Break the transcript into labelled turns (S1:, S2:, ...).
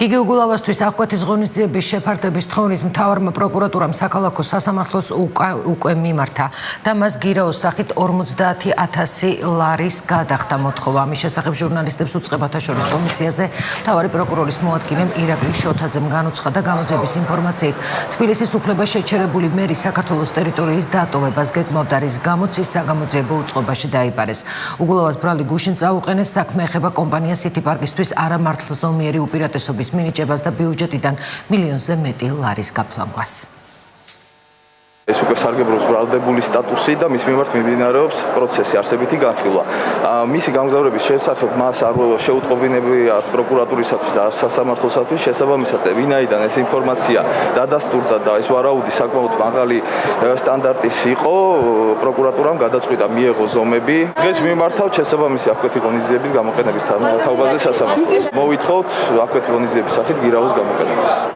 S1: გიგი უგულავასთვის აღკვეთის ღონისძიების შეფარდების თხოვნით მთავარმა პროკურატურამ საქალაქო სასამართლოს უკვე მიმართა და მას გირაოს სახით 50,000 ლარის გადახდა მოთხოვა. ამის შესახებ ჟურნალისტებს უწყებათა შორის კომისიაზე მთავარი პროკურორის მოადგილემ ირაკლი შოთაძემ განუცხადა გამოძიების ინფორმაციით თბილისის უფლება შეჩერებული მერი საქართველოს ტერიტორიის დატოვებას გეგმავდა, რის გამოც ის საგამოძიებო უწყობაში დაიბარეს. უგულავას ბრალი გუშინ წაუყენეს, საქმე ეხება კომპანია City Park-ისთვის არამართლზომიერი უპირატესობის მინიჭებას და ბიუჯეტიდან მილიონზე მეტი ლარის გაფლანგვას.
S2: ეს უკვე სარგებლობს ბრალდებული სტატუსი და მის მიმართ მიმდინარეობს პროცესი არსებითი განხილვა. მისი გამგზავრების შესახებ მას არ შეუტყობინებია პროკურატურისათვის და სასამართლოსათვის შესაბამისად ვინაიდან ეს ინფორმაცია დადასტურდა და ეს ვარაუდი საკმაოდ მაღალი სტანდარტის იყო, პროკურატურამ გადაწყვიტა მიეღო ზომები. დღეს მიმართავთ შესაბამისი აღკვეთი ღონისძიების გამოყენების თავაზე სასამართლოს. მოვითხოვთ აღკვეთი ღონისძიების სახით გირაოს გამოყენებას.